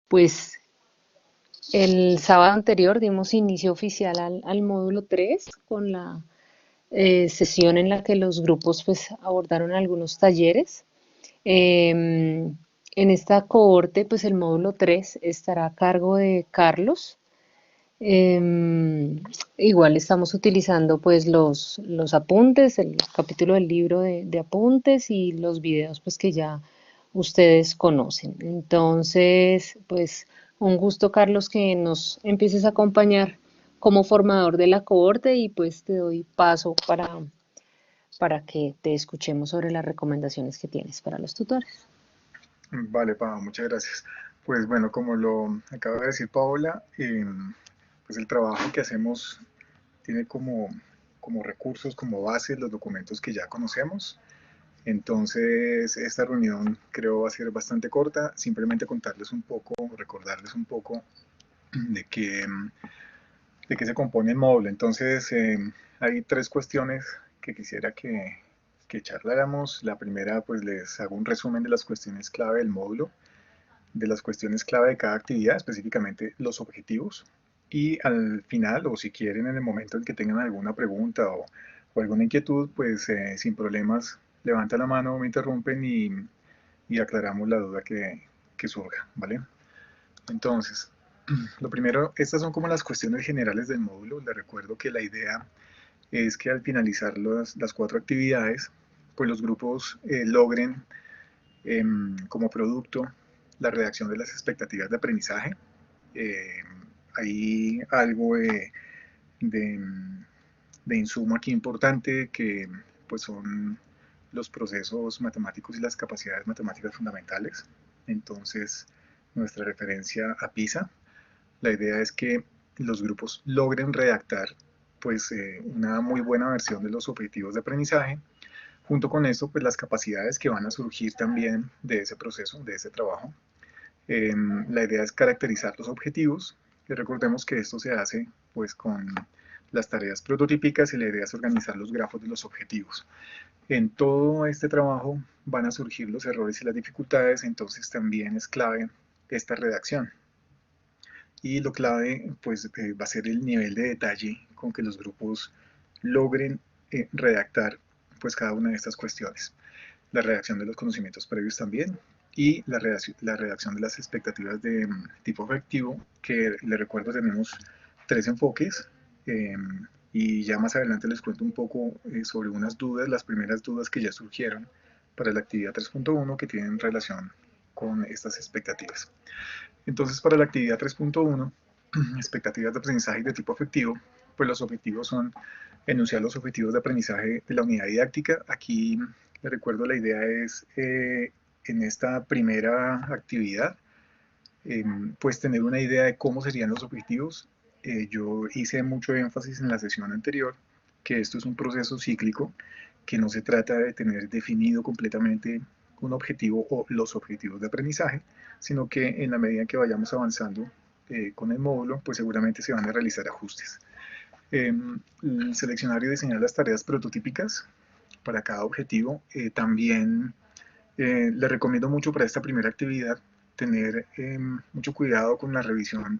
Pues el sábado anterior dimos inicio oficial al módulo 3 con la sesión en la que los grupos pues abordaron algunos talleres. En esta cohorte pues el módulo 3 estará a cargo de Carlos. Igual estamos utilizando pues los apuntes, el capítulo del libro de apuntes y los videos pues que ya ustedes conocen. Entonces, pues un gusto, Carlos, que nos empieces a acompañar como formador de la cohorte y pues te doy paso para que te escuchemos sobre las recomendaciones que tienes para los tutores. Vale, Pau, muchas gracias. Pues bueno, como lo acaba de decir Paola, pues el trabajo que hacemos tiene como recursos, como base los documentos que ya conocemos. Entonces, esta reunión creo va a ser bastante corta, simplemente contarles un poco, recordarles un poco de qué se compone el módulo. Entonces, hay tres cuestiones que quisiera que charláramos. La primera, pues les hago un resumen de las cuestiones clave del módulo, de las cuestiones clave de cada actividad, específicamente los objetivos. Y al final, o si quieren en el momento en que tengan alguna pregunta o alguna inquietud, pues sin problemas, levanta la mano, me interrumpen y aclaramos la duda que surja, ¿vale? Entonces, lo primero, estas son como las cuestiones generales del módulo. Les recuerdo que la idea es que al finalizar las cuatro actividades, pues los grupos logren como producto la redacción de las expectativas de aprendizaje. Eh, Hay algo de, de insumo aquí importante que pues son los procesos matemáticos y las capacidades matemáticas fundamentales. Entonces, nuestra referencia a PISA, la idea es que los grupos logren redactar pues una muy buena versión de los objetivos de aprendizaje. Junto con eso, pues las capacidades que van a surgir también de ese proceso, de ese trabajo. La idea es caracterizar los objetivos y recordemos que esto se hace pues con las tareas prototípicas y la idea es organizar los grafos de los objetivos. En todo este trabajo van a surgir los errores y las dificultades, entonces también es clave esta redacción. Y lo clave pues va a ser el nivel de detalle con que los grupos logren redactar pues cada una de estas cuestiones. La redacción de los conocimientos previos también y la redacción de las expectativas de tipo afectivo, que les recuerdo tenemos tres enfoques. eh, y ya más adelante les cuento un poco sobre unas dudas, las primeras dudas que ya surgieron para la actividad 3.1 que tienen relación con estas expectativas. Entonces, para la actividad 3.1, expectativas de aprendizaje de tipo afectivo, pues los objetivos son enunciar los objetivos de aprendizaje de la unidad didáctica. Aquí, les recuerdo, la idea es en esta primera actividad, eh, pues tener una idea de cómo serían los objetivos. Yo hice mucho énfasis en la sesión anterior que esto es un proceso cíclico, que no se trata de tener definido completamente un objetivo o los objetivos de aprendizaje, sino que en la medida que vayamos avanzando con el módulo, pues seguramente se van a realizar ajustes. Eh, Seleccionar y diseñar las tareas prototípicas para cada objetivo. También les recomiendo mucho para esta primera actividad tener mucho cuidado con la revisión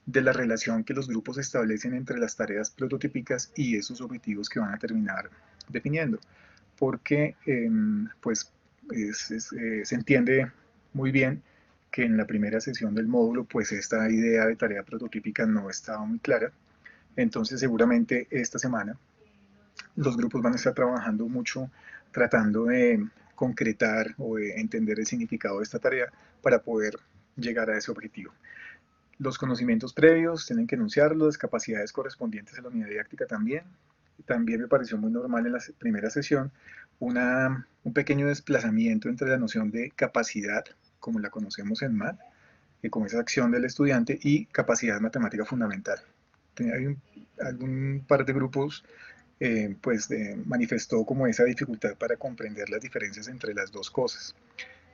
de la relación que los grupos establecen entre las tareas prototípicas y esos objetivos que van a terminar definiendo, porque pues se entiende muy bien que en la primera sesión del módulo pues esta idea de tarea prototípica no estaba muy clara. Entonces seguramente esta semana los grupos van a estar trabajando mucho tratando de concretar o de entender el significado de esta tarea para poder llegar a ese objetivo. Los conocimientos previos tienen que enunciarlos, las capacidades correspondientes a la unidad didáctica también. También me pareció muy normal en la primera sesión un pequeño desplazamiento entre la noción de capacidad, como la conocemos en MAT, que como esa acción del estudiante, y capacidad matemática fundamental. Hay algún par de grupos pues manifestó como esa dificultad para comprender las diferencias entre las dos cosas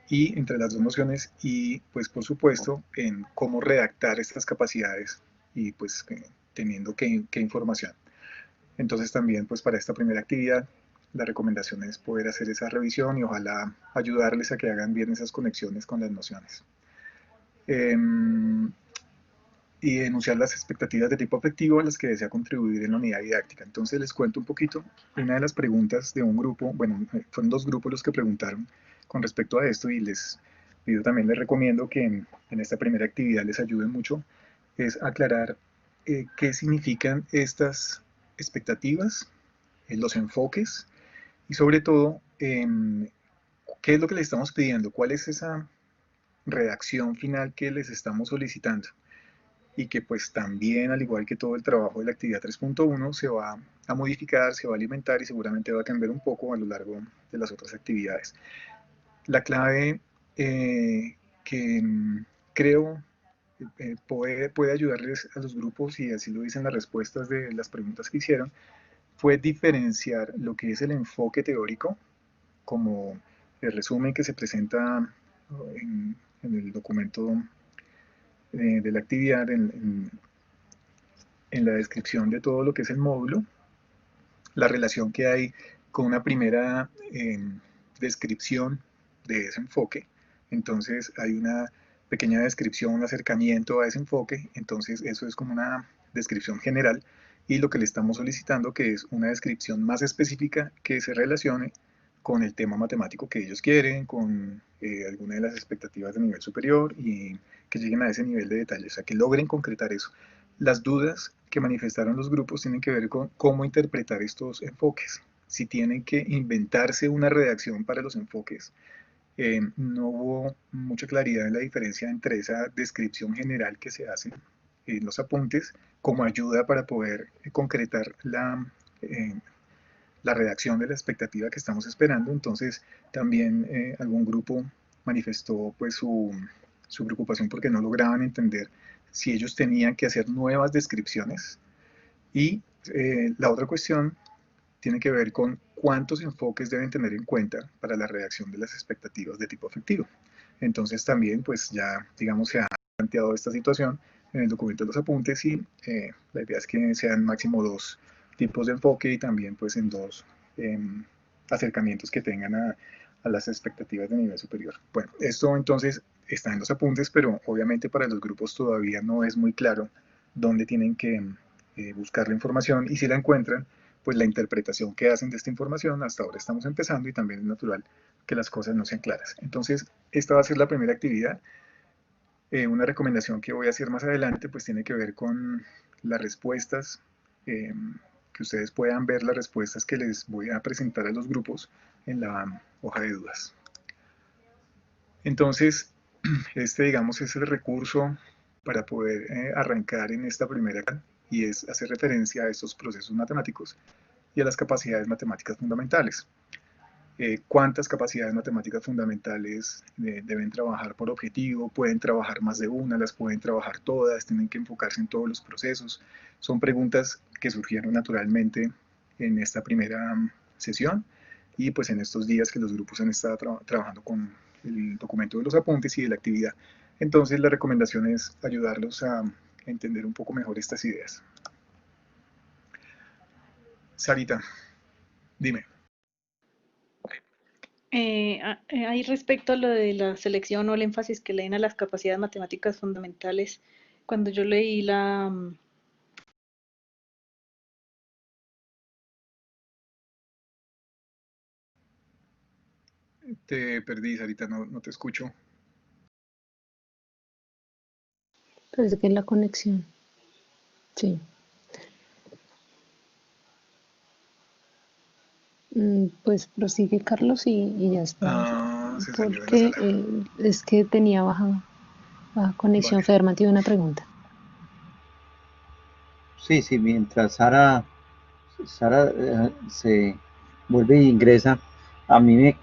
y entre las dos nociones y pues por supuesto en cómo redactar estas capacidades y pues teniendo qué información. Entonces también pues para esta primera actividad la recomendación es poder hacer esa revisión y ojalá ayudarles a que hagan bien esas conexiones con las nociones. em, y enunciar las expectativas de tipo afectivo a las que desea contribuir en la unidad didáctica. Entonces les cuento un poquito. Una de las preguntas de un grupo, bueno, fueron dos grupos los que preguntaron con respecto a esto y les pido también, les recomiendo que en esta primera actividad les ayuden mucho, es aclarar qué significan estas expectativas, los enfoques y sobre todo qué es lo que les estamos pidiendo, cuál es esa redacción final que les estamos solicitando y que pues también, al igual que todo el trabajo de la actividad 3.1, se va a modificar, se va a alimentar y seguramente va a cambiar un poco a lo largo de las otras actividades. La clave que creo puede ayudarles a los grupos, y así lo dicen las respuestas de las preguntas que hicieron, fue diferenciar lo que es el enfoque teórico, como el resumen que se presenta en el documento de la actividad, en la descripción de todo lo que es el módulo, la relación que hay con una primera descripción de ese enfoque. Entonces hay una pequeña descripción, un acercamiento a ese enfoque, entonces eso es como una descripción general, y lo que le estamos solicitando que es una descripción más específica que se relacione con el tema matemático que ellos quieren, con alguna de las expectativas de nivel superior, y que lleguen a ese nivel de detalle, o sea, que logren concretar eso. Las dudas que manifestaron los grupos tienen que ver con cómo interpretar estos enfoques. Si tienen que inventarse una redacción para los enfoques, no hubo mucha claridad en la diferencia entre esa descripción general que se hace en los apuntes como ayuda para poder concretar la redacción de la expectativa que estamos esperando. Entonces también algún grupo manifestó pues su preocupación porque no lograban entender si ellos tenían que hacer nuevas descripciones. Y la otra cuestión tiene que ver con cuántos enfoques deben tener en cuenta para la redacción de las expectativas de tipo afectivo. Entonces también pues ya digamos se ha planteado esta situación en el documento de los apuntes, y la idea es que sean máximo dos tipos de enfoque y también pues en dos eh, acercamientos que tengan a las expectativas de nivel superior. Bueno, esto entonces está en los apuntes, pero obviamente para los grupos todavía no es muy claro dónde tienen que buscar la información, y si la encuentran, pues la interpretación que hacen de esta información. Hasta ahora estamos empezando y también es natural que las cosas no sean claras. Entonces, esta va a ser la primera actividad. Una recomendación que voy a hacer más adelante pues tiene que ver con las respuestas, que ustedes puedan ver las respuestas que les voy a presentar a los grupos en la hoja de dudas. Entonces, este digamos es el recurso para poder arrancar en esta primera, y es hacer referencia a estos procesos matemáticos y a las capacidades matemáticas fundamentales. Cuántas capacidades matemáticas fundamentales deben trabajar por objetivo, pueden trabajar más de una, las pueden trabajar todas, tienen que enfocarse en todos los procesos. Son preguntas que surgieron naturalmente en esta primera sesión, y pues en estos días que los grupos han estado trabajando con el documento de los apuntes y de la actividad. Entonces la recomendación es ayudarlos a entender un poco mejor estas ideas. Sarita, dime. Ahí respecto a lo de la selección o el énfasis que le den a las capacidades matemáticas fundamentales, cuando yo leí Te perdí, Sarita, no te escucho. Parece que es la conexión. Sí. Pues prosigue Carlos y ya después, Ah, se salió de la porque sala. es que tenía baja conexión. Vale. Federman tiene una pregunta. Sí, sí, mientras Sara se vuelve e ingresa, a mí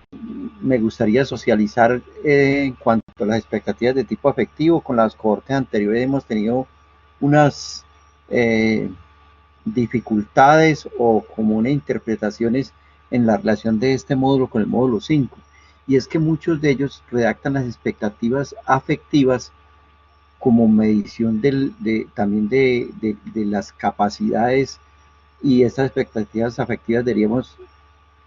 me gustaría socializar en cuanto a las expectativas de tipo afectivo. Con las cohortes anteriores hemos tenido unas dificultades o comunes interpretaciones en la relación de este módulo con el módulo 5, y es que muchos de ellos redactan las expectativas afectivas como medición también de las capacidades, y estas expectativas afectivas deberíamos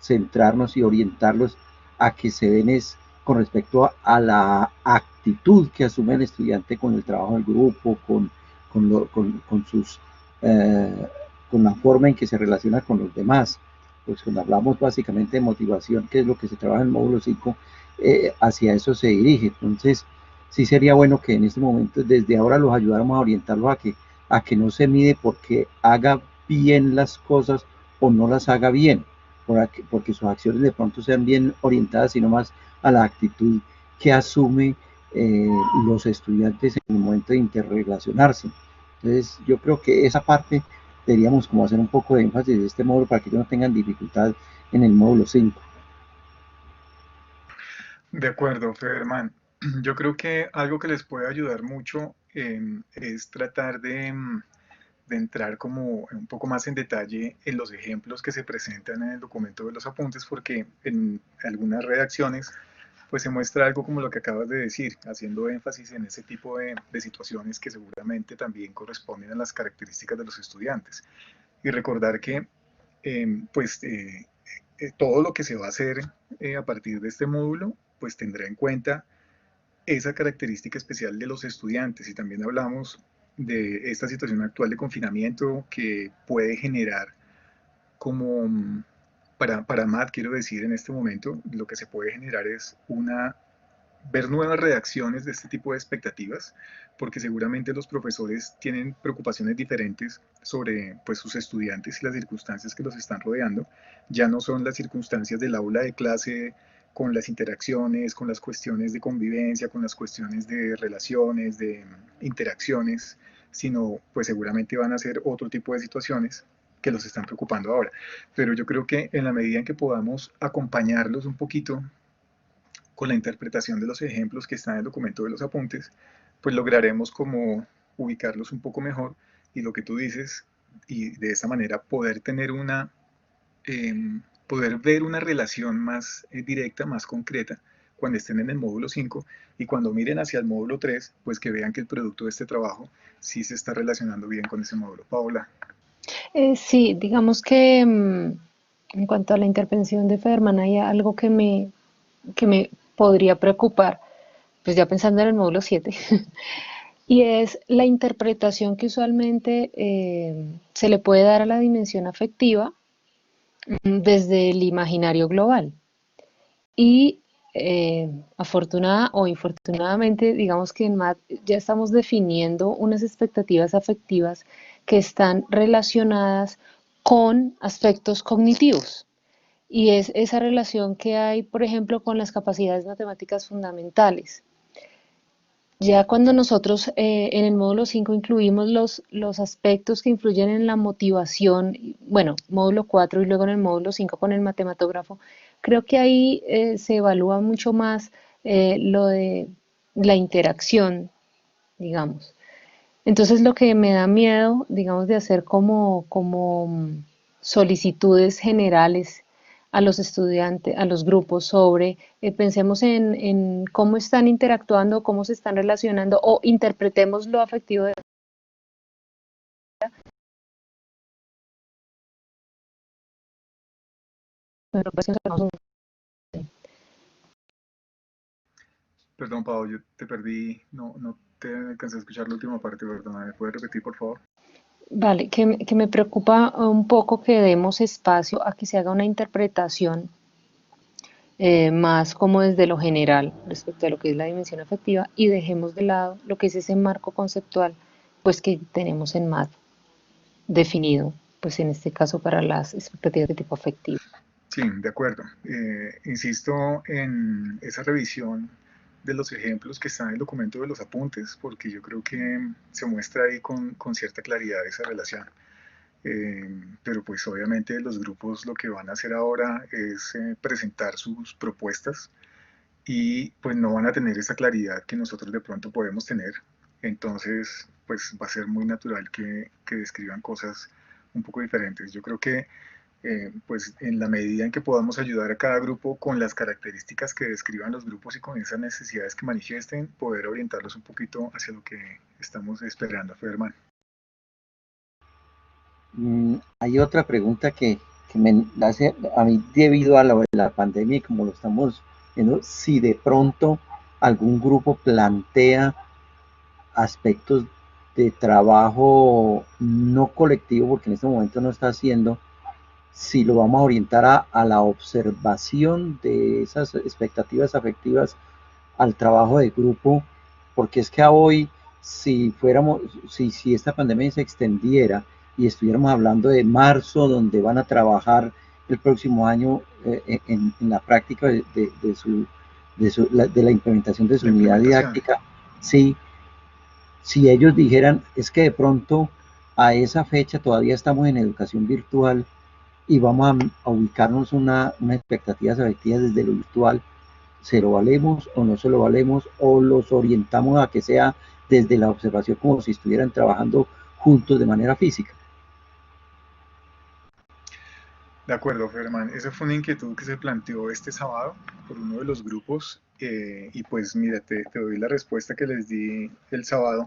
centrarnos y orientarlos a que se den con respecto a la actitud que asume el estudiante con el trabajo del grupo, con sus, eh, con la forma en que se relaciona con los demás. Pues cuando hablamos básicamente de motivación, que es lo que se trabaja en el módulo 5, hacia eso se dirige. Entonces, sí sería bueno que en este momento, desde ahora, los ayudáramos a orientarlos a que no se mide porque haga bien las cosas o no las haga bien, porque sus acciones de pronto sean bien orientadas, sino más a la actitud que asume los estudiantes en el momento de interrelacionarse. Entonces, yo creo que esa parte deberíamos como hacer un poco de énfasis de este módulo para que ellos no tengan dificultad en el módulo 5. De acuerdo, Federman. Yo creo que algo que les puede ayudar mucho es tratar de entrar como un poco más en detalle en los ejemplos que se presentan en el documento de los apuntes, porque en algunas redacciones pues se muestra algo como lo que acabas de decir, haciendo énfasis en ese tipo de situaciones que seguramente también corresponden a las características de los estudiantes. Y recordar que pues todo lo que se va a hacer a partir de este módulo pues tendrá en cuenta esa característica especial de los estudiantes, y también hablamos de esta situación actual de confinamiento que puede generar como para Matt, quiero decir, en este momento, lo que se puede generar es ver nuevas reacciones de este tipo de expectativas, porque seguramente los profesores tienen preocupaciones diferentes sobre pues, sus estudiantes y las circunstancias que los están rodeando. Ya no son las circunstancias del aula de clase con las interacciones, con las cuestiones de convivencia, con las cuestiones de relaciones, de interacciones, sino pues seguramente van a ser otro tipo de situaciones que los están preocupando ahora. Pero yo creo que en la medida en que podamos acompañarlos un poquito con la interpretación de los ejemplos que están en el documento de los apuntes, pues lograremos como ubicarlos un poco mejor, y lo que tú dices, y de esa manera poder tener eh, poder ver una relación más directa, más concreta, cuando estén en el módulo 5, y cuando miren hacia el módulo 3, pues que vean que el producto de este trabajo sí se está relacionando bien con ese módulo. Paola. Sí, digamos que en cuanto a la intervención de Federman hay algo que me podría preocupar, pues ya pensando en el módulo 7, y es la interpretación que usualmente se le puede dar a la dimensión afectiva desde el imaginario global. Y afortunada o infortunadamente, digamos que en MAT ya estamos definiendo unas expectativas afectivas que están relacionadas con aspectos cognitivos. Y es esa relación que hay, por ejemplo, con las capacidades matemáticas fundamentales. Ya cuando nosotros en el módulo 5 incluimos los aspectos que influyen en la motivación, bueno, módulo 4 y luego en el módulo 5 con el matematógrafo, creo que ahí se evalúa mucho más lo de la interacción, digamos. Entonces lo que me da miedo, digamos, de hacer como solicitudes generales a los estudiantes, a los grupos sobre, pensemos en cómo están interactuando, cómo se están relacionando o interpretemos lo afectivo de la relación. Perdón, Pau, yo te perdí, no te alcancé a escuchar la última parte, perdón, ¿me puedes repetir, por favor? Vale, que me preocupa un poco que demos espacio a que se haga una interpretación más como desde lo general respecto a lo que es la dimensión afectiva y dejemos de lado lo que es ese marco conceptual pues que tenemos en MAD definido, pues en este caso para las expectativas de tipo afectivo. Sí, de acuerdo. Insisto en esa revisión de los ejemplos que están en el documento de los apuntes, porque yo creo que se muestra ahí con cierta claridad esa relación. Pero pues obviamente los grupos lo que van a hacer ahora es presentar sus propuestas, y pues no van a tener esa claridad que nosotros de pronto podemos tener. Entonces pues va a ser muy natural que describan cosas un poco diferentes. Yo creo que pues en la medida en que podamos ayudar a cada grupo con las características que describan los grupos y con esas necesidades que manifiesten, poder orientarlos un poquito hacia lo que estamos esperando, Federman. Hay otra pregunta que me hace a mí debido a la pandemia y como lo estamos viendo si de pronto algún grupo plantea aspectos de trabajo no colectivo, porque en este momento no está haciendo, si lo vamos a orientar a la observación de esas expectativas afectivas al trabajo de grupo, porque es que a hoy, si fuéramos, si esta pandemia se extendiera y estuviéramos hablando de marzo, donde van a trabajar el próximo año en la práctica de la implementación de su La unidad implementación. didáctica, sí, si ellos dijeran, es que de pronto a esa fecha todavía estamos en educación virtual y vamos a ubicarnos una expectativas afectivas desde lo virtual, ¿se lo valemos o no se lo valemos? ¿O los orientamos a que sea desde la observación como si estuvieran trabajando juntos de manera física? De acuerdo, Germán. Esa fue una inquietud que se planteó este sábado por uno de los grupos y pues mira, te doy la respuesta que les di el sábado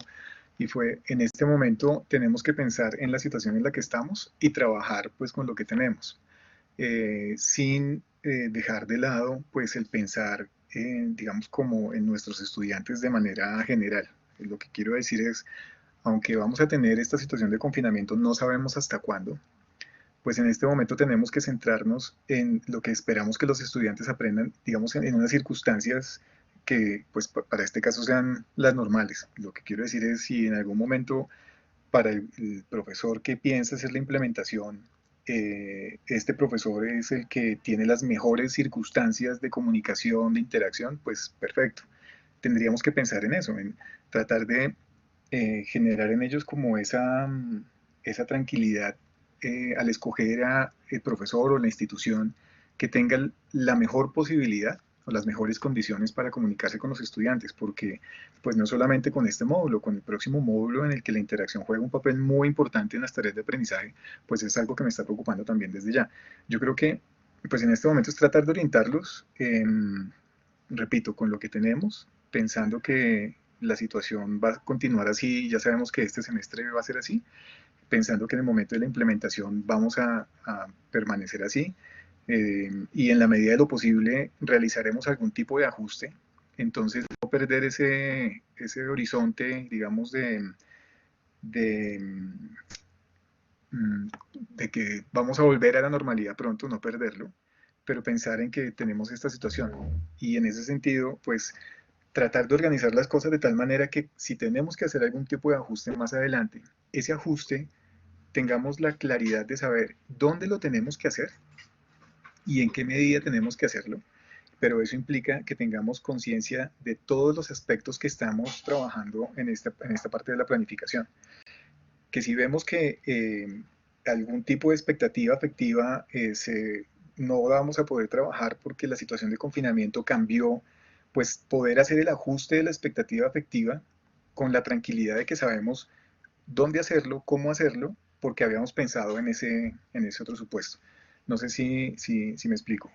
y fue, en este momento tenemos que pensar en la situación en la que estamos y trabajar pues con lo que tenemos, sin dejar de lado pues el pensar, digamos, como en nuestros estudiantes de manera general. Lo que quiero decir es, aunque vamos a tener esta situación de confinamiento, no sabemos hasta cuándo, pues en este momento tenemos que centrarnos en lo que esperamos que los estudiantes aprendan, digamos, en unas circunstancias que, pues, para este caso sean las normales. Lo que quiero decir es, si en algún momento para el profesor que piensa hacer la implementación, este profesor es el que tiene las mejores circunstancias de comunicación, de interacción, pues perfecto. Tendríamos que pensar en eso, en tratar de generar en ellos como esa tranquilidad al escoger a el profesor o la institución que tenga la mejor posibilidad o las mejores condiciones para comunicarse con los estudiantes, porque pues no solamente con este módulo, con el próximo módulo en el que la interacción juega un papel muy importante en las tareas de aprendizaje, pues es algo que me está preocupando también desde ya. Yo creo que pues en este momento es tratar de orientarlos, repito, con lo que tenemos, pensando que la situación va a continuar así, ya sabemos que este semestre va a ser así, pensando que en el momento de la implementación vamos a permanecer así, y en la medida de lo posible realizaremos algún tipo de ajuste, entonces no perder ese horizonte, digamos, de, de que vamos a volver a la normalidad pronto, no perderlo, pero pensar en que tenemos esta situación. Y en ese sentido, pues tratar de organizar las cosas de tal manera que si tenemos que hacer algún tipo de ajuste más adelante, ese ajuste tengamos la claridad de saber dónde lo tenemos que hacer y en qué medida tenemos que hacerlo. Pero eso implica que tengamos conciencia de todos los aspectos que estamos trabajando en esta parte de la planificación. Que si vemos que algún tipo de expectativa afectiva no vamos a poder trabajar porque la situación de confinamiento cambió, pues poder hacer el ajuste de la expectativa afectiva con la tranquilidad de que sabemos dónde hacerlo, cómo hacerlo, porque habíamos pensado en ese otro supuesto. No sé si me explico.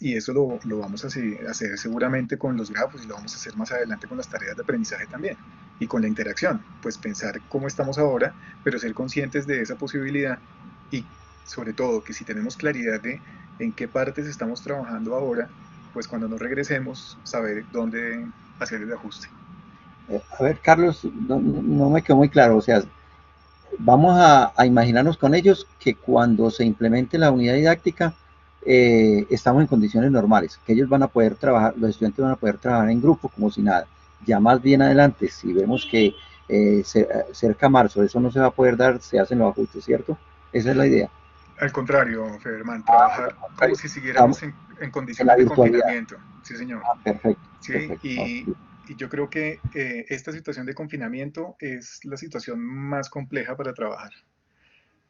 Y eso lo vamos a hacer seguramente con los grafos y lo vamos a hacer más adelante con las tareas de aprendizaje también y con la interacción. Pues pensar cómo estamos ahora, pero ser conscientes de esa posibilidad y sobre todo que si tenemos claridad de en qué partes estamos trabajando ahora, pues cuando nos regresemos, saber dónde hacer el ajuste. A ver, Carlos, no me quedó muy claro. O sea, vamos a imaginarnos con ellos que cuando se implemente la unidad didáctica, estamos en condiciones normales, que ellos van a poder trabajar, los estudiantes van a poder trabajar en grupo como si nada. Ya más bien adelante, si vemos que cerca a marzo eso no se va a poder dar, se hacen los ajustes, ¿cierto? Esa es la idea. Al contrario, Federman, trabajar como si Estamos siguiéramos en en la condiciones de virtualidad. confinamiento. Sí, señor. Perfecto, Sí, perfecto. No, sí. y yo creo que esta situación de confinamiento es la situación más compleja para trabajar.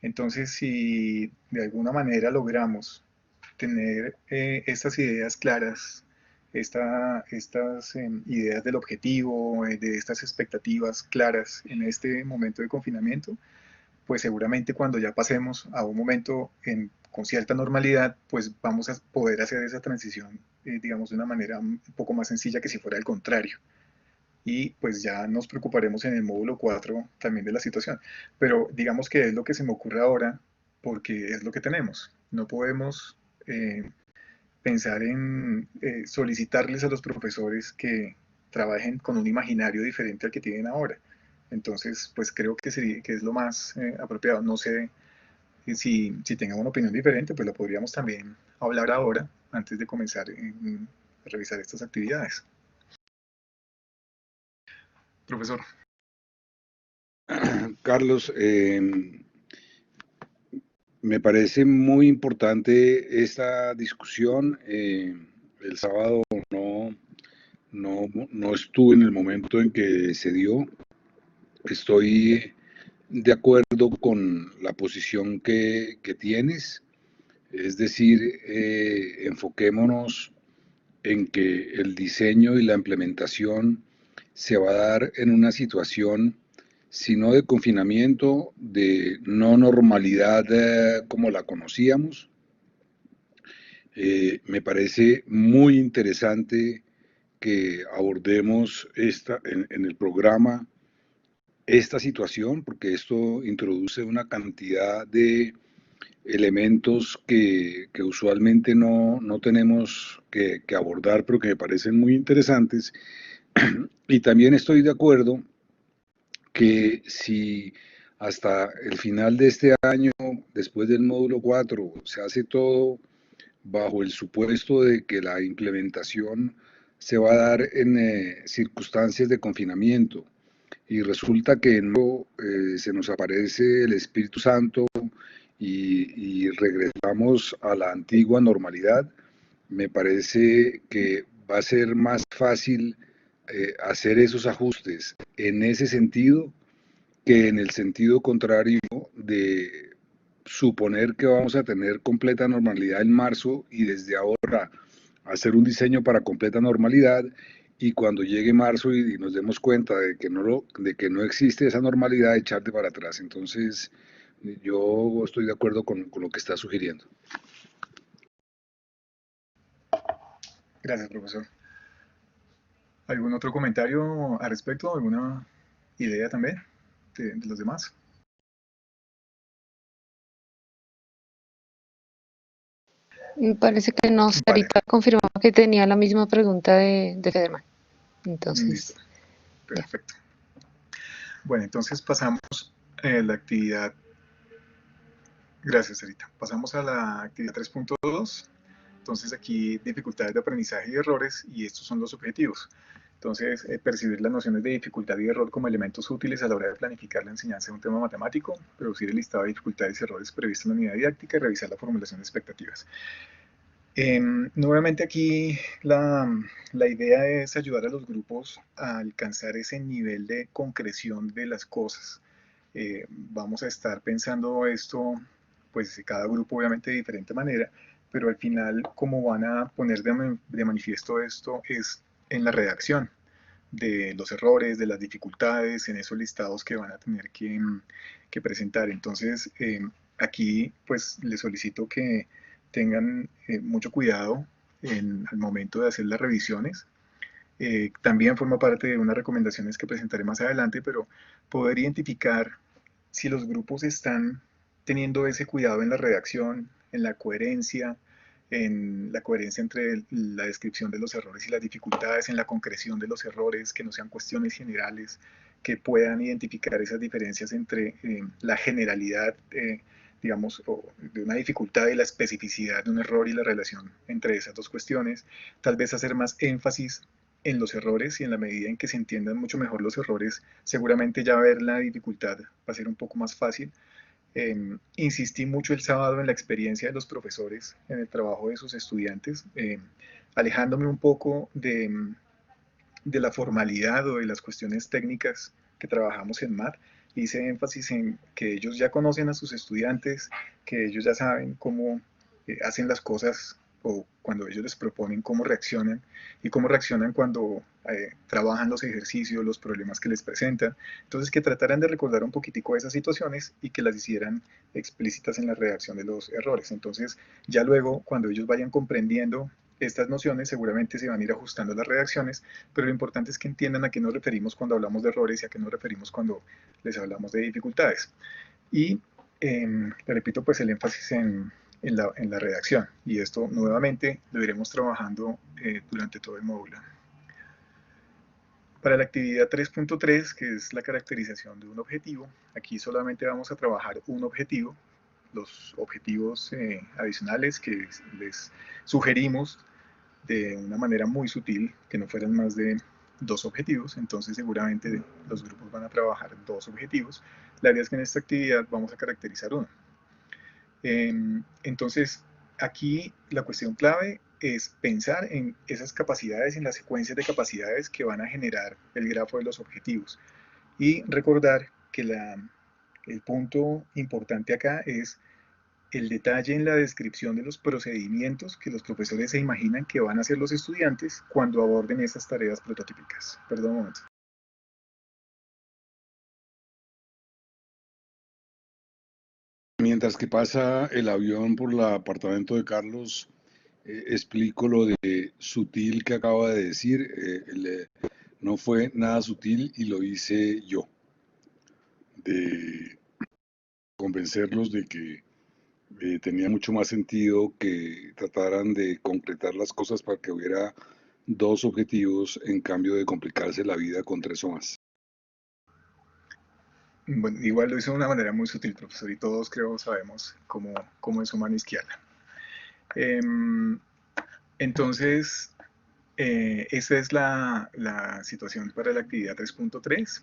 Entonces, si de alguna manera logramos tener estas ideas claras, estas ideas del objetivo, de estas expectativas claras en este momento de confinamiento, pues seguramente cuando ya pasemos a un momento con cierta normalidad, pues vamos a poder hacer esa transición, digamos, de una manera un poco más sencilla que si fuera el contrario. Y pues ya nos preocuparemos en el módulo 4 también de la situación. Pero digamos que es lo que se me ocurre ahora porque es lo que tenemos. No podemos pensar en solicitarles a los profesores que trabajen con un imaginario diferente al que tienen ahora. Entonces, pues creo que, sería, que es lo más apropiado. No sé si tengan una opinión diferente, pues la podríamos también hablar ahora, antes de comenzar a revisar estas actividades. Profesor. Carlos, me parece muy importante esta discusión. El sábado no estuve en el momento en que se dio. Estoy de acuerdo con la posición que tienes, es decir, enfoquémonos en que el diseño y la implementación se va a dar en una situación, si no de confinamiento, de no normalidad como la conocíamos. Me parece muy interesante que abordemos en el programa esta situación, porque esto introduce una cantidad de elementos que usualmente no tenemos que abordar, pero que me parecen muy interesantes. Y también estoy de acuerdo que si hasta el final de este año, después del módulo 4, se hace todo bajo el supuesto de que la implementación se va a dar en circunstancias de confinamiento y resulta que no se nos aparece el Espíritu Santo y regresamos a la antigua normalidad, me parece que va a ser más fácil hacer esos ajustes en ese sentido que en el sentido contrario de suponer que vamos a tener completa normalidad en marzo y desde ahora hacer un diseño para completa normalidad, y cuando llegue marzo y nos demos cuenta de que no existe esa normalidad, echarte para atrás. Entonces, yo estoy de acuerdo con lo que está sugiriendo. Gracias, profesor. ¿Algún otro comentario al respecto? ¿Alguna idea también de los demás? Me parece que no, Vale, Sarita confirmaba que tenía la misma pregunta de Federman. listo, Entonces, ya. perfecto. Bueno, entonces pasamos a la actividad. Gracias, Sarita. Pasamos a la actividad 3.2. Entonces aquí dificultades de aprendizaje y errores, y estos son los objetivos. Entonces, percibir las nociones de dificultad y error como elementos útiles a la hora de planificar la enseñanza de un tema matemático, producir el listado de dificultades y errores previstos en la unidad didáctica y revisar la formulación de expectativas. Nuevamente aquí la idea es ayudar a los grupos a alcanzar ese nivel de concreción de las cosas. Vamos a estar pensando esto, pues cada grupo obviamente de diferente manera, pero al final como van a poner de manifiesto esto es en la redacción de los errores, de las dificultades, en esos listados que van a tener que presentar. Entonces, aquí pues les solicito que tengan mucho cuidado al momento de hacer las revisiones. También forma parte de unas recomendaciones que presentaré más adelante, pero poder identificar si los grupos están teniendo ese cuidado en la redacción, en la coherencia entre la descripción de los errores y las dificultades, en la concreción de los errores, que no sean cuestiones generales, que puedan identificar esas diferencias entre la generalidad, digamos, de una dificultad y la especificidad de un error y la relación entre esas dos cuestiones. Tal vez hacer más énfasis en los errores, y en la medida en que se entiendan mucho mejor los errores, seguramente ya ver la dificultad va a ser un poco más fácil. Insistí mucho el sábado en la experiencia de los profesores en el trabajo de sus estudiantes, alejándome un poco de la formalidad o de las cuestiones técnicas que trabajamos en MAT. Hice énfasis en que ellos ya conocen a sus estudiantes, que ellos ya saben cómo hacen las cosas, o cuando ellos les proponen cómo reaccionan, y cómo reaccionan cuando trabajan los ejercicios, los problemas que les presentan. Entonces, que trataran de recordar un poquitico de esas situaciones y que las hicieran explícitas en la redacción de los errores. Entonces, ya luego, cuando ellos vayan comprendiendo estas nociones, seguramente se van a ir ajustando las redacciones, pero lo importante es que entiendan a qué nos referimos cuando hablamos de errores y a qué nos referimos cuando les hablamos de dificultades. Y le repito, pues el énfasis en la redacción. Y esto nuevamente lo iremos trabajando durante todo el módulo. Para la actividad 3.3, que es la caracterización de un objetivo, aquí solamente vamos a trabajar un objetivo. Los objetivos adicionales que les sugerimos de una manera muy sutil, que no fueran más de 2 objetivos, entonces seguramente los grupos van a trabajar 2 objetivos. La idea es que en esta actividad vamos a caracterizar uno. Entonces, aquí la cuestión clave es pensar en esas capacidades, en las secuencias de capacidades que van a generar el grafo de los objetivos. Y recordar que el punto importante acá es el detalle en la descripción de los procedimientos que los profesores se imaginan que van a hacer los estudiantes cuando aborden esas tareas prototípicas. Perdón un momento. Mientras que pasa el avión por el apartamento de Carlos, explico lo de sutil que acaba de decir. No fue nada sutil y lo hice yo, de convencerlos de que tenía mucho más sentido que trataran de concretar las cosas para que hubiera 2 objetivos en cambio de complicarse la vida con 3 o más. Bueno, igual lo hizo de una manera muy sutil, profesor, y todos creo sabemos cómo es su mano izquierda. Entonces, esa es la situación para la actividad 3.3.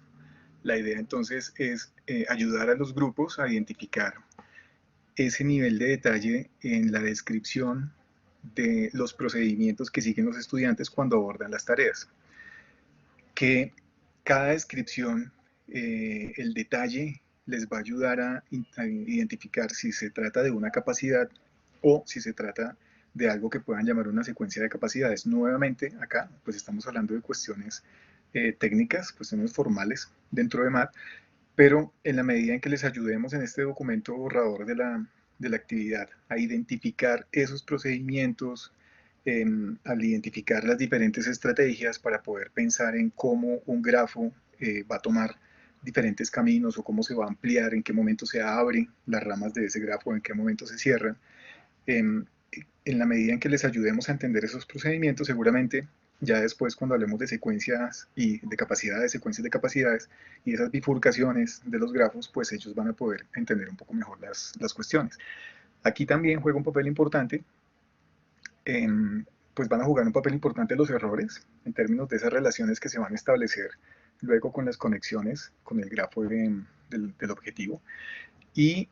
La idea entonces es ayudar a los grupos a identificar ese nivel de detalle en la descripción de los procedimientos que siguen los estudiantes cuando abordan las tareas. Que cada descripción, el detalle, les va a ayudar a identificar si se trata de una capacidad o si se trata de algo que puedan llamar una secuencia de capacidades. Nuevamente, acá pues estamos hablando de cuestiones técnicas, cuestiones formales dentro de MAT, pero en la medida en que les ayudemos en este documento borrador de la actividad a identificar esos procedimientos, al identificar las diferentes estrategias para poder pensar en cómo un grafo va a tomar diferentes caminos o cómo se va a ampliar, en qué momento se abren las ramas de ese grafo, en qué momento se cierran. En la medida en que les ayudemos a entender esos procedimientos, seguramente ya después cuando hablemos de secuencias y de capacidades, secuencias de capacidades y esas bifurcaciones de los grafos, pues ellos van a poder entender un poco mejor las cuestiones. Aquí también juega un papel importante, pues van a jugar un papel importante los errores en términos de esas relaciones que se van a establecer luego con las conexiones con el grafo del objetivo. Y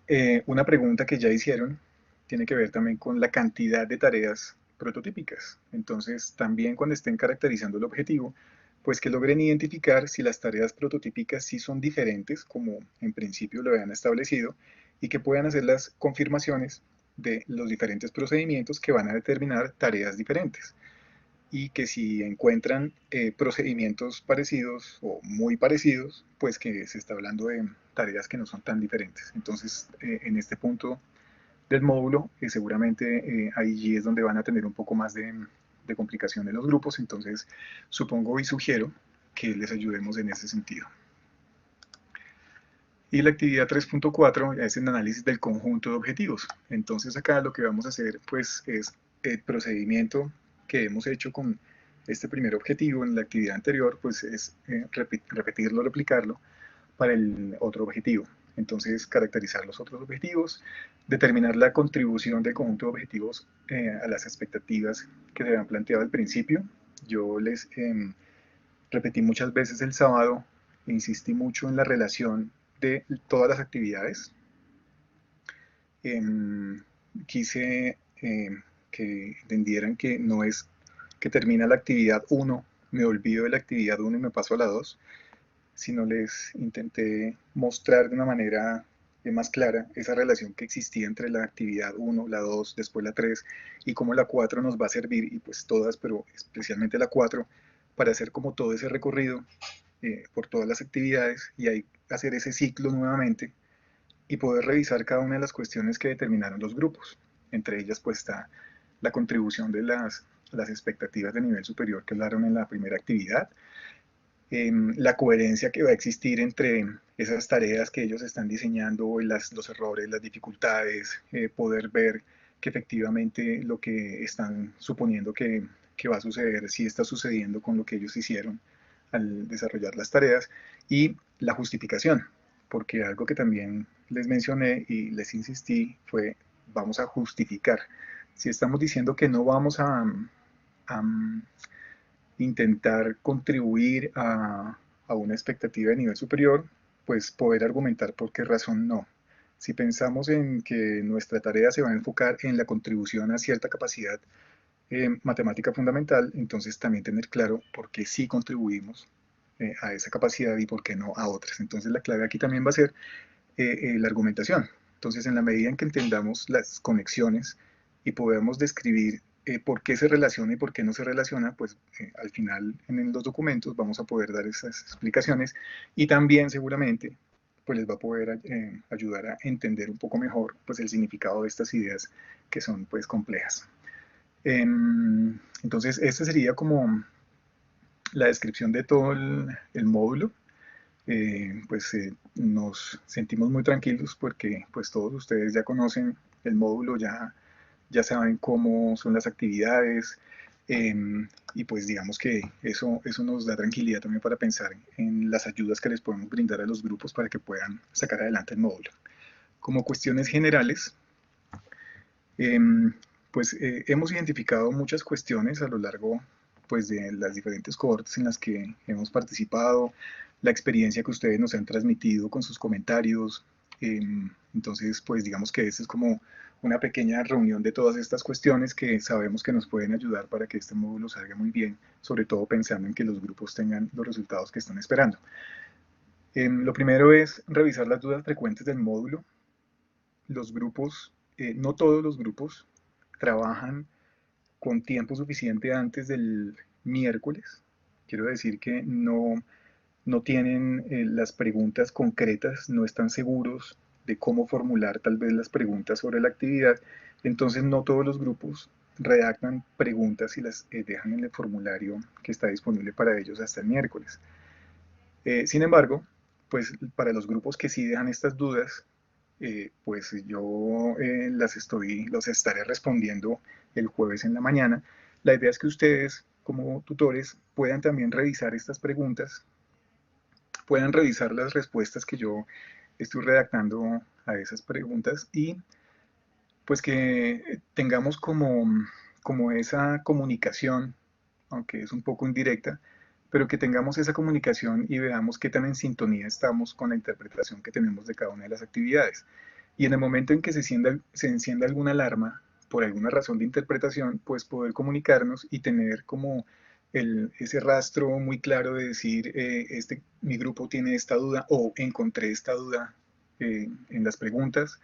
una pregunta que ya hicieron tiene que ver también con la cantidad de tareas prototípicas. Entonces, también cuando estén caracterizando el objetivo, pues que logren identificar si las tareas prototípicas sí son diferentes, como en principio lo habían establecido, y que puedan hacer las confirmaciones de los diferentes procedimientos que van a determinar tareas diferentes. Y que si encuentran procedimientos parecidos o muy parecidos, pues que se está hablando de tareas que no son tan diferentes. Entonces, en este punto del módulo, seguramente allí es donde van a tener un poco más de complicación en los grupos, entonces supongo y sugiero que les ayudemos en ese sentido. Y la actividad 3.4 es el análisis del conjunto de objetivos. Entonces acá lo que vamos a hacer pues es el procedimiento que hemos hecho con este primer objetivo en la actividad anterior, pues es repetirlo, replicarlo para el otro objetivo. Entonces caracterizar los otros objetivos, determinar la contribución del conjunto de objetivos a las expectativas que se habían planteado al principio. Yo les repetí muchas veces el sábado, e insistí mucho en la relación de todas las actividades. Quise que entendieran que no es que termina la actividad 1, me olvido de la actividad 1 y me paso a la 2, sino les intenté mostrar de una manera más clara esa relación que existía entre la actividad 1, la 2, después la 3, y cómo la 4 nos va a servir, y pues todas, pero especialmente la 4, para hacer como todo ese recorrido por todas las actividades y ahí hacer ese ciclo nuevamente y poder revisar cada una de las cuestiones que determinaron los grupos. Entre ellas pues está la contribución de las expectativas de nivel superior que hablaron en la primera actividad, la coherencia que va a existir entre esas tareas que ellos están diseñando, los errores, las dificultades, poder ver que efectivamente lo que están suponiendo que va a suceder sí está sucediendo con lo que ellos hicieron al desarrollar las tareas, y la justificación, porque algo que también les mencioné y les insistí fue: vamos a justificar. Si estamos diciendo que no vamos a intentar contribuir a una expectativa de nivel superior, pues poder argumentar por qué razón no. Si pensamos en que nuestra tarea se va a enfocar en la contribución a cierta capacidad matemática fundamental, entonces también tener claro por qué sí contribuimos a esa capacidad y por qué no a otras. Entonces la clave aquí también va a ser la argumentación. Entonces, en la medida en que entendamos las conexiones y podamos describir por qué se relaciona y por qué no se relaciona, pues al final en los documentos vamos a poder dar esas explicaciones, y también seguramente pues les va a poder ayudar a entender un poco mejor pues el significado de estas ideas que son pues complejas. Entonces, esta sería como la descripción de todo el módulo. Nos sentimos muy tranquilos porque pues todos ustedes ya conocen el módulo, ya saben cómo son las actividades, y pues digamos que eso nos da tranquilidad también para pensar en las ayudas que les podemos brindar a los grupos para que puedan sacar adelante el módulo. Como cuestiones generales, hemos identificado muchas cuestiones a lo largo pues, de las diferentes cohortes en las que hemos participado, la experiencia que ustedes nos han transmitido con sus comentarios. Entonces, pues digamos que esta es como una pequeña reunión de todas estas cuestiones que sabemos que nos pueden ayudar para que este módulo salga muy bien, sobre todo pensando en que los grupos tengan los resultados que están esperando. Lo primero es revisar las dudas frecuentes del módulo. Los grupos, no todos los grupos trabajan con tiempo suficiente antes del miércoles. Quiero decir que no tienen las preguntas concretas, no están seguros de cómo formular tal vez las preguntas sobre la actividad. Entonces no todos los grupos redactan preguntas y las dejan en el formulario que está disponible para ellos hasta el miércoles. Sin embargo, pues para los grupos que sí dejan estas dudas, pues yo los estaré respondiendo el jueves en la mañana. La idea es que ustedes, como tutores, puedan también revisar estas preguntas, puedan revisar las respuestas que yo estoy redactando a esas preguntas, y pues que tengamos como esa comunicación, aunque es un poco indirecta, pero que tengamos esa comunicación y veamos qué tan en sintonía estamos con la interpretación que tenemos de cada una de las actividades. Y en el momento en que se encienda alguna alarma por alguna razón de interpretación, pues poder comunicarnos y tener como ese rastro muy claro de decir, mi grupo tiene esta duda o encontré esta duda en las preguntas.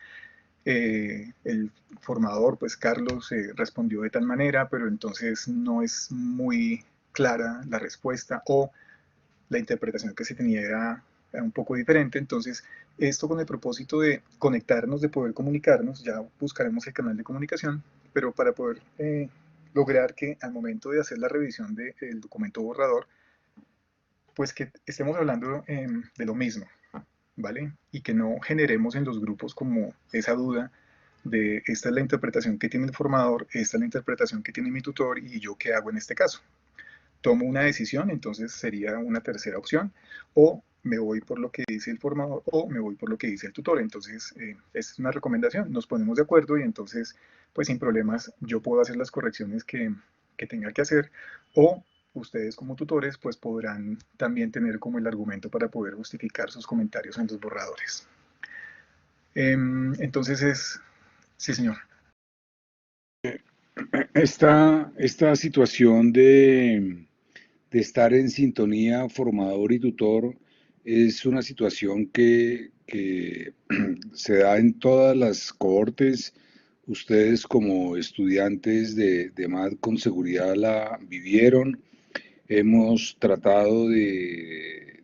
El formador, pues Carlos, respondió de tal manera, pero entonces no es muy clara la respuesta, o la interpretación que se tenía era un poco diferente. Entonces, esto con el propósito de conectarnos, de poder comunicarnos, ya buscaremos el canal de comunicación, pero para poder lograr que al momento de hacer la revisión del documento borrador, pues que estemos hablando de lo mismo, ¿vale? Y que no generemos en los grupos como esa duda de esta es la interpretación que tiene el formador, esta es la interpretación que tiene mi tutor, y yo qué hago en este caso. Tomo una decisión, entonces sería una tercera opción, o me voy por lo que dice el formador o me voy por lo que dice el tutor. Entonces, esta es una recomendación, nos ponemos de acuerdo y entonces, pues sin problemas, yo puedo hacer las correcciones que tenga que hacer, o ustedes como tutores pues podrán también tener como el argumento para poder justificar sus comentarios en los borradores. Entonces sí, señor. Esta situación de estar en sintonía formador y tutor es una situación que se da en todas las cohortes. Ustedes como estudiantes de MAD con seguridad la vivieron. Hemos tratado de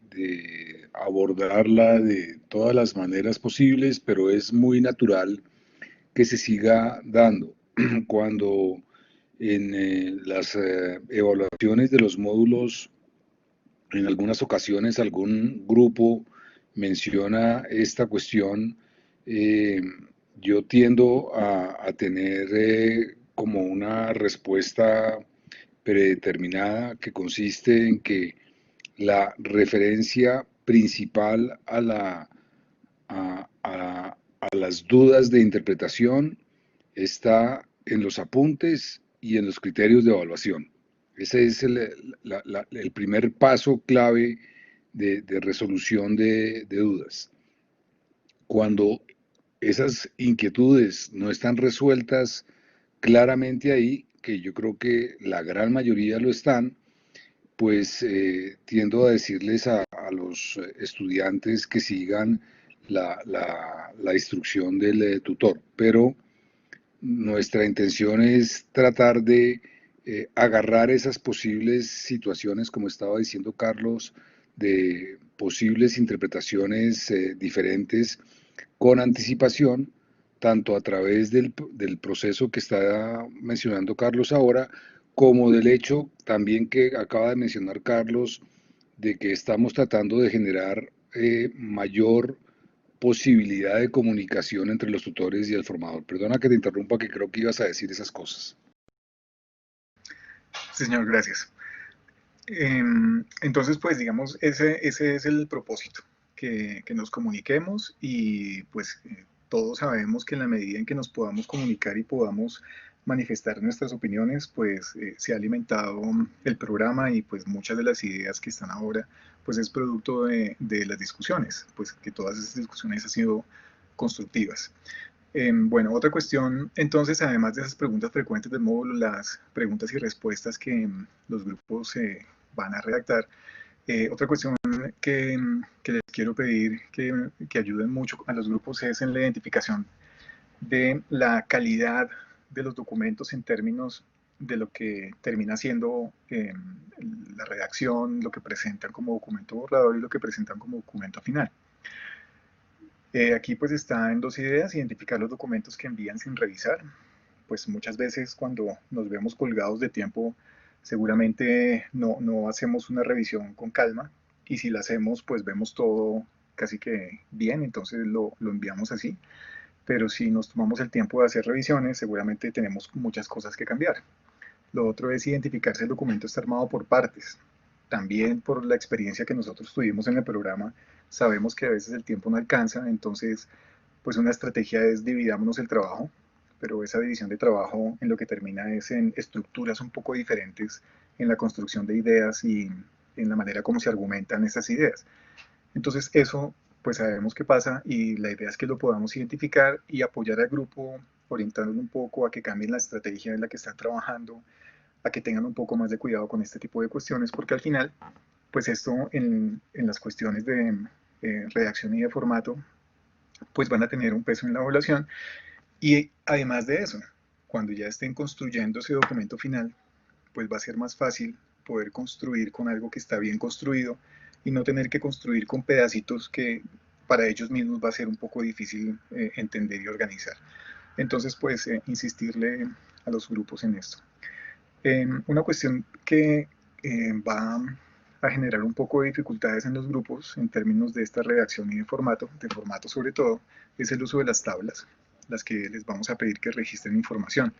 abordarla de todas las maneras posibles, pero es muy natural que se siga dando. Cuando en las evaluaciones de los módulos, en algunas ocasiones algún grupo menciona esta cuestión, yo tiendo a tener como una respuesta predeterminada que consiste en que la referencia principal a las dudas de interpretación está en los apuntes y en los criterios de evaluación. Ese es el primer paso clave de resolución de dudas. Cuando esas inquietudes no están resueltas claramente ahí, que yo creo que la gran mayoría lo están, pues tiendo a decirles a los estudiantes que sigan la instrucción del tutor, pero nuestra intención es tratar de agarrar esas posibles situaciones, como estaba diciendo Carlos, de posibles interpretaciones diferentes con anticipación, tanto a través del proceso que está mencionando Carlos ahora, como del hecho también que acaba de mencionar Carlos, de que estamos tratando de generar mayor posibilidad de comunicación entre los tutores y el formador. Perdona que te interrumpa, que creo que ibas a decir esas cosas. Sí, señor, gracias. Entonces, pues digamos, ese es el propósito, que nos comuniquemos y pues todos sabemos que en la medida en que nos podamos comunicar y podamos manifestar nuestras opiniones, pues se ha alimentado el programa y pues muchas de las ideas que están ahora, pues es producto de las discusiones, pues que todas esas discusiones han sido constructivas. Bueno, otra cuestión, entonces, además de esas preguntas frecuentes del módulo, las preguntas y respuestas que los grupos van a redactar, otra cuestión que les quiero pedir que ayuden mucho a los grupos es en la identificación de la calidad de los documentos en términos de lo que termina siendo la redacción, lo que presentan como documento borrador y lo que presentan como documento final. Aquí pues está en dos ideas: identificar los documentos que envían sin revisar. Pues muchas veces cuando nos vemos colgados de tiempo, seguramente no hacemos una revisión con calma, y si la hacemos pues vemos todo casi que bien, entonces lo enviamos así. Pero si nos tomamos el tiempo de hacer revisiones, seguramente tenemos muchas cosas que cambiar. Lo otro es identificar si el documento está armado por partes. También por la experiencia que nosotros tuvimos en el programa, sabemos que a veces el tiempo no alcanza, entonces pues una estrategia es dividámonos el trabajo, pero esa división de trabajo en lo que termina es en estructuras un poco diferentes en la construcción de ideas y en la manera como se argumentan esas ideas. Entonces eso pues sabemos qué pasa, y la idea es que lo podamos identificar y apoyar al grupo orientándolo un poco a que cambien la estrategia en la que están trabajando, a que tengan un poco más de cuidado con este tipo de cuestiones, porque al final, pues esto en las cuestiones de redacción y de formato, pues van a tener un peso en la evaluación. Y además de eso, cuando ya estén construyendo ese documento final, pues va a ser más fácil poder construir con algo que está bien construido y no tener que construir con pedacitos que para ellos mismos va a ser un poco difícil entender y organizar. Entonces, pues insistirle a los grupos en esto. Una cuestión que va a generar un poco de dificultades en los grupos en términos de esta redacción y de formato sobre todo, es el uso de las tablas, las que les vamos a pedir que registren información.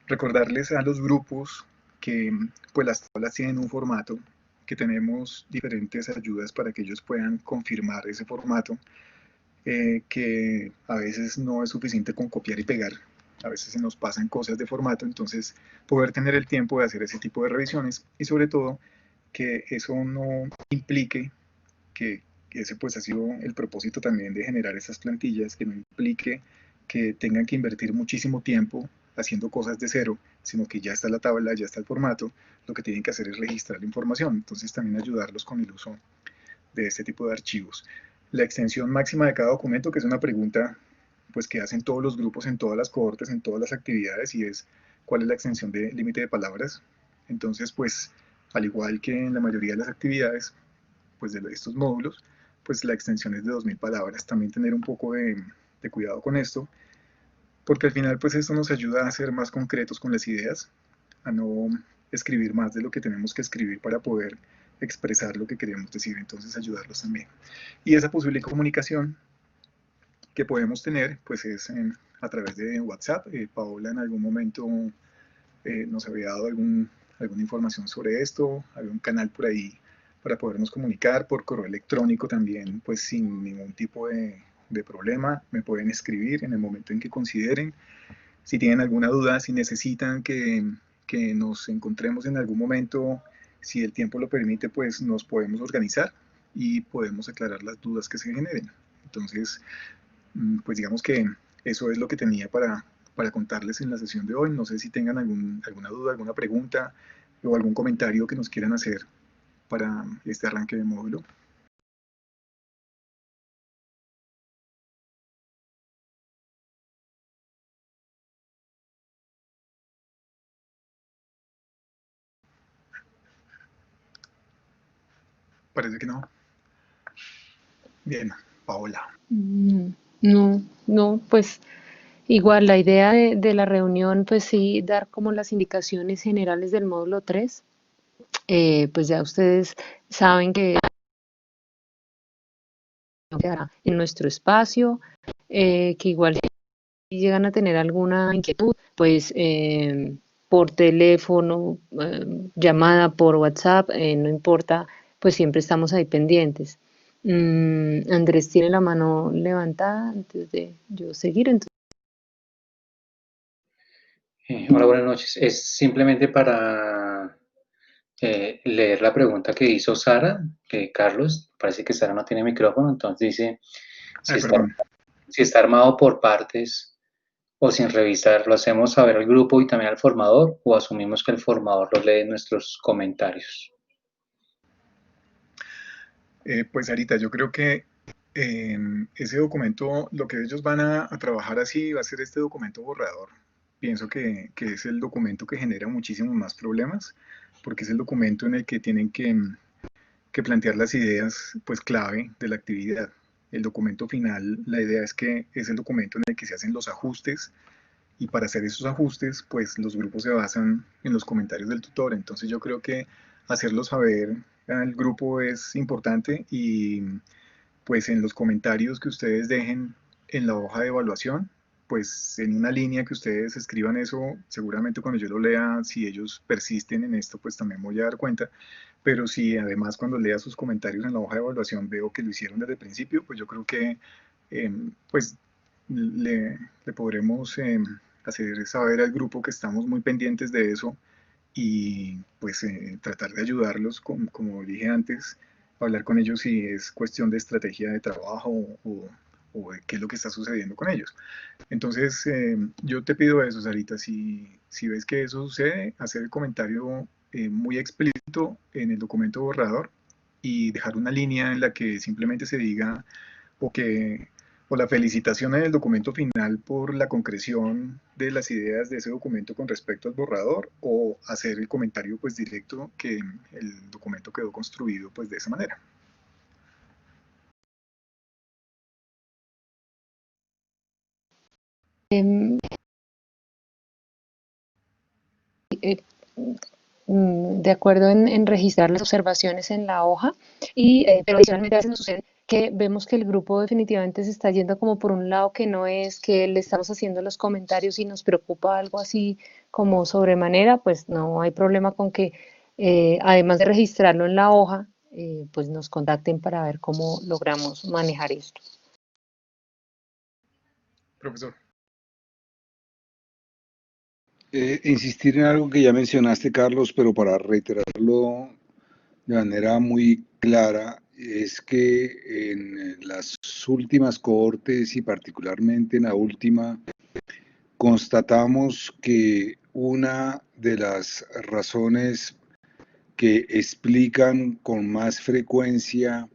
Recordarles a los grupos que pues las tablas tienen un formato, que tenemos diferentes ayudas para que ellos puedan confirmar ese formato, que a veces no es suficiente con copiar y pegar, a veces se nos pasan cosas de formato, entonces poder tener el tiempo de hacer ese tipo de revisiones, y sobre todo que eso no implique que ese pues ha sido el propósito también de generar esas plantillas, que no implique que tengan que invertir muchísimo tiempo haciendo cosas de cero, sino que ya está la tabla, ya está el formato, lo que tienen que hacer es registrar la información. Entonces también ayudarlos con el uso de este tipo de archivos. La extensión máxima de cada documento, que es una pregunta pues que hacen todos los grupos en todas las cohortes, en todas las actividades, y es cuál es la extensión de límite de palabras. Entonces pues al igual que en la mayoría de las actividades pues de estos módulos, pues la extensión es de 2000 palabras. También tener un poco de cuidado con esto, porque al final pues esto nos ayuda a ser más concretos con las ideas, a no escribir más de lo que tenemos que escribir para poder expresar lo que queremos decir, entonces ayudarlos también. Y esa posible comunicación, que podemos tener pues es a través de WhatsApp. Paola en algún momento nos había dado alguna información sobre esto, había un canal por ahí para podernos comunicar, por correo electrónico también, pues sin ningún tipo de problema. Me pueden escribir en el momento en que consideren. Si tienen alguna duda, si necesitan que nos encontremos en algún momento, si el tiempo lo permite, pues nos podemos organizar y podemos aclarar las dudas que se generen. Entonces, pues digamos que eso es lo que tenía para contarles en la sesión de hoy. No sé si tengan alguna duda, alguna pregunta o algún comentario que nos quieran hacer para este arranque de módulo. Parece que no. Bien, Paola. No, no, pues igual la idea de la reunión, pues sí, dar como las indicaciones generales del módulo 3. Pues ya ustedes saben que quedará en nuestro espacio, que igual si llegan a tener alguna inquietud, pues por teléfono, llamada por WhatsApp, no importa, pues siempre estamos ahí pendientes. Andrés tiene la mano levantada antes de yo seguir, entonces. Hola, buenas noches. Es simplemente para leer la pregunta que hizo Sara, que Carlos, parece que Sara no tiene micrófono, entonces dice si está, Perdón. si está armado por partes o sin revisar, ¿lo hacemos saber al grupo y también al formador o asumimos que el formador lo lee en nuestros comentarios? Pues Sarita, yo creo que ese documento, lo que ellos van a trabajar así va a ser este documento borrador. Pienso que es el documento que genera muchísimos más problemas, porque es el documento en el que tienen que plantear las ideas pues clave de la actividad. El documento final, la idea es que es el documento en el que se hacen los ajustes, y para hacer esos ajustes pues los grupos se basan en los comentarios del tutor. Entonces yo creo que hacerlo saber al grupo es importante, y pues en los comentarios que ustedes dejen en la hoja de evaluación, pues en una línea que ustedes escriban eso, seguramente cuando yo lo lea, si ellos persisten en esto, pues también voy a dar cuenta. Pero si además cuando lea sus comentarios en la hoja de evaluación veo que lo hicieron desde el principio, pues yo creo que pues le podremos hacer saber al grupo que estamos muy pendientes de eso, y pues tratar de ayudarlos, como dije antes, hablar con ellos si es cuestión de estrategia de trabajo o de qué es lo que está sucediendo con ellos. Entonces, yo te pido eso, Sarita, si ves que eso sucede, hacer el comentario muy explícito en el documento borrador y dejar una línea en la que simplemente se diga o que o la felicitación en el documento final por la concreción de las ideas de ese documento con respecto al borrador, o hacer el comentario pues directo que el documento quedó construido pues de esa manera. Em, eh, de acuerdo en registrar las observaciones en la hoja, pero adicionalmente a veces nos sucede que vemos que el grupo definitivamente se está yendo como por un lado que no es, que le estamos haciendo los comentarios y nos preocupa algo así como sobremanera, pues no hay problema con que además de registrarlo en la hoja, pues nos contacten para ver cómo logramos manejar esto. Profesor. Insistir en algo que ya mencionaste, Carlos, pero para reiterarlo de manera muy clara, es que en las últimas cohortes y particularmente en la última, constatamos que una de las razones que explican con más frecuencia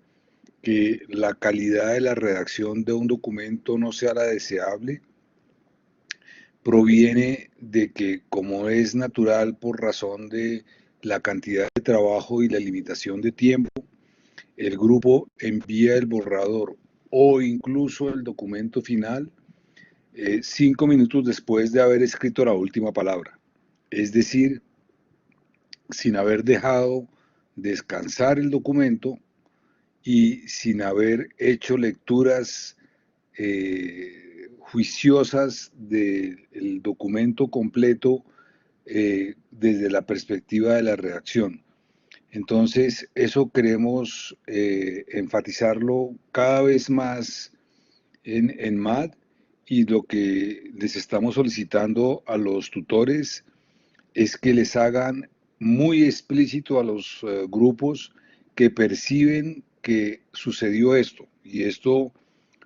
que la calidad de la redacción de un documento no sea la deseable proviene de que, como es natural por razón de la cantidad de trabajo y la limitación de tiempo, el grupo envía el borrador o incluso el documento final 5 minutos después de haber escrito la última palabra. Es decir, sin haber dejado descansar el documento y sin haber hecho lecturas juiciosas del documento completo desde la perspectiva de la redacción. Entonces, eso queremos enfatizarlo cada vez más en MAD, y lo que les estamos solicitando a los tutores es que les hagan muy explícito a los grupos que perciben que sucedió esto. Y esto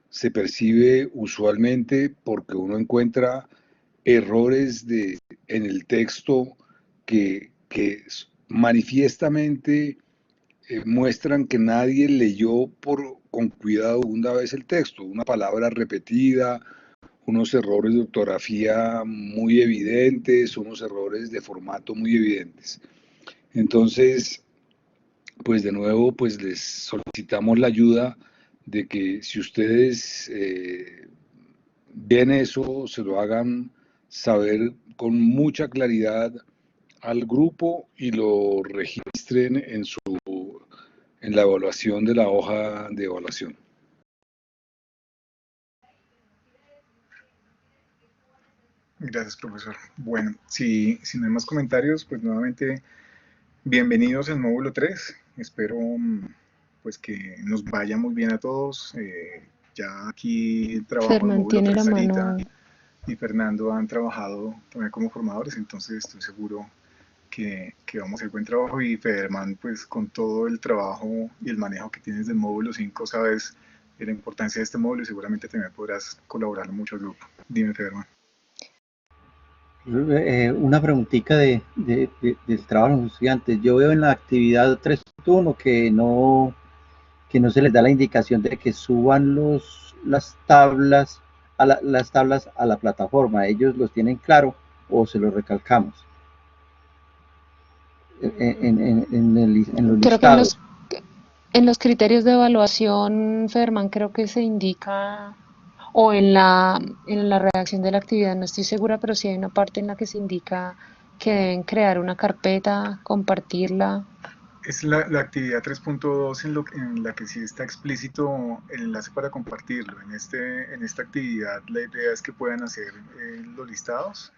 se percibe usualmente porque uno encuentra errores en el texto que manifiestamente muestran que nadie leyó con cuidado una vez el texto, una palabra repetida, unos errores de ortografía muy evidentes, unos errores de formato muy evidentes. Entonces, pues de nuevo, pues les solicitamos la ayuda de que si ustedes ven eso, se lo hagan saber con mucha claridad al grupo y lo registren en la evaluación de la hoja de evaluación. Gracias, profesor. Bueno, si no hay más comentarios, pues nuevamente bienvenidos al módulo 3. Espero pues que nos vaya muy bien a todos. Ya aquí el trabajo del Ferman módulo tiene 3, la Sarita mano. y Fernando han trabajado también como formadores, entonces estoy seguro que vamos a hacer buen trabajo. Y Federman, pues con todo el trabajo y el manejo que tienes del módulo 5, sabes de la importancia de este módulo y seguramente también podrás colaborar mucho al grupo. Dime, Federman. Una preguntita del trabajo de los estudiantes. Yo veo en la actividad 3.1 que no se les da la indicación de que suban las tablas a la plataforma. ¿Ellos los tienen claro o se los recalcamos en los Creo que en listados? los criterios de evaluación, Ferman, creo que se indica, o en la redacción de la actividad, no estoy segura, pero sí hay una parte en la que se indica que deben crear una carpeta, compartirla. Es la actividad 3.2 en la que sí está explícito el enlace para compartirlo. En esta actividad la idea es que puedan hacer los listados.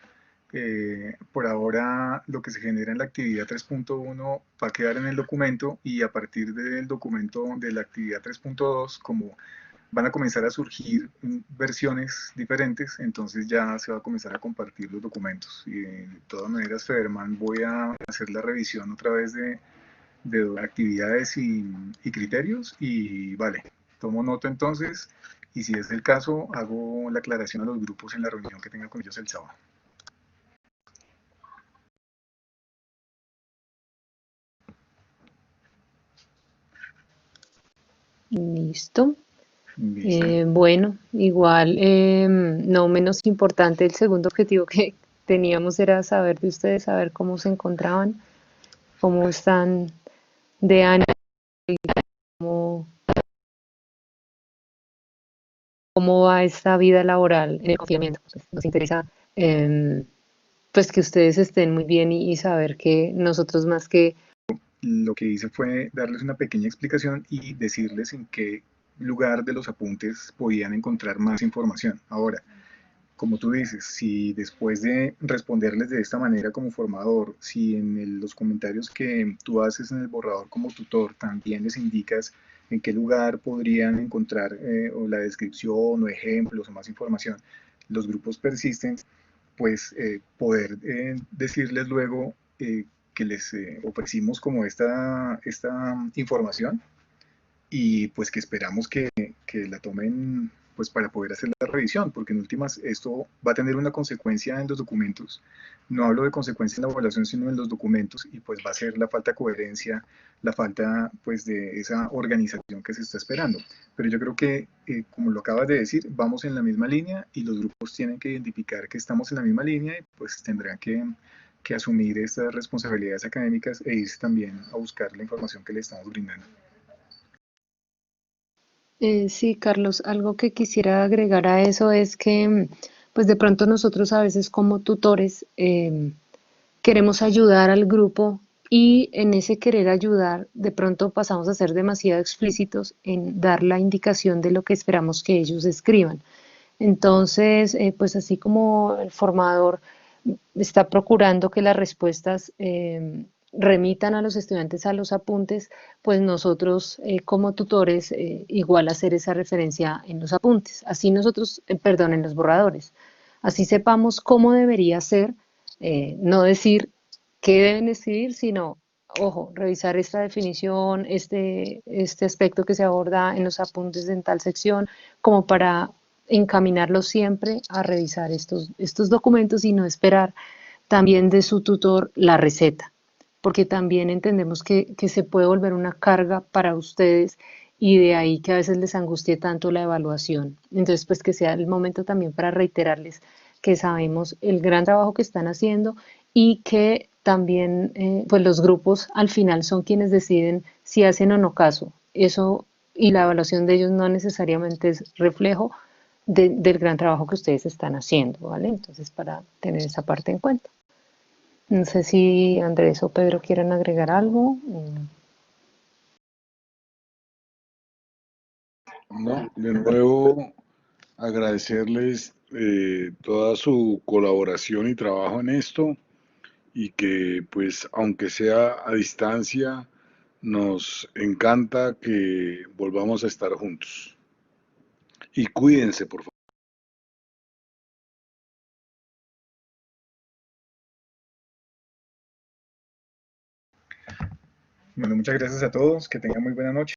Por ahora lo que se genera en la actividad 3.1 va a quedar en el documento, y a partir del documento de la actividad 3.2, como van a comenzar a surgir versiones diferentes, entonces ya se va a comenzar a compartir los documentos. Y de todas maneras, Federman, voy a hacer la revisión otra vez de actividades y criterios, y vale, tomo nota entonces, y si es el caso, hago la aclaración a los grupos en la reunión que tenga con ellos el sábado. Listo. Listo. Bueno, igual, no menos importante, el segundo objetivo que teníamos era saber de ustedes, saber cómo se encontraban, cómo están de ánimo, cómo, cómo va esta vida laboral en el confinamiento. Pues, nos interesa pues que ustedes estén muy bien y saber que nosotros más que Lo que hice fue darles una pequeña explicación y decirles en qué lugar de los apuntes podían encontrar más información. Ahora, como tú dices, si después de responderles de esta manera como formador, si en los comentarios que tú haces en el borrador como tutor también les indicas en qué lugar podrían encontrar o la descripción o ejemplos o más información, los grupos persisten, pues poder decirles luego que les ofrecimos como esta información, y pues que esperamos que la tomen pues para poder hacer la revisión, porque en últimas esto va a tener una consecuencia en los documentos. No hablo de consecuencia en la evaluación, sino en los documentos, y pues va a ser la falta de coherencia, la falta pues de esa organización que se está esperando. Pero yo creo que, como lo acabas de decir, vamos en la misma línea y los grupos tienen que identificar que estamos en la misma línea, y pues tendrán que asumir estas responsabilidades académicas e irse también a buscar la información que le estamos brindando. Sí, Carlos, algo que quisiera agregar a eso es que, pues de pronto nosotros a veces como tutores queremos ayudar al grupo y en ese querer ayudar, de pronto pasamos a ser demasiado explícitos en dar la indicación de lo que esperamos que ellos escriban. Entonces, pues así como el formador está procurando que las respuestas remitan a los estudiantes a los apuntes, pues nosotros como tutores igual hacer esa referencia en los apuntes, así nosotros, perdón, en los borradores, así sepamos cómo debería ser, no decir qué deben escribir, sino, ojo, revisar esta definición, este aspecto que se aborda en los apuntes en tal sección, como para encaminarlos siempre a revisar estos documentos y no esperar también de su tutor la receta, porque también entendemos que se puede volver una carga para ustedes y de ahí que a veces les angustie tanto la evaluación. Entonces, pues que sea el momento también para reiterarles que sabemos el gran trabajo que están haciendo y que también pues los grupos al final son quienes deciden si hacen o no caso. Eso y la evaluación de ellos no necesariamente es reflejo del gran trabajo que ustedes están haciendo, ¿vale? Entonces, para tener esa parte en cuenta. No sé si Andrés o Pedro quieren agregar algo. No, de nuevo agradecerles toda su colaboración y trabajo en esto y que pues aunque sea a distancia, nos encanta que volvamos a estar juntos. Y cuídense, por favor. Bueno, muchas gracias a todos, que tengan muy buena noche.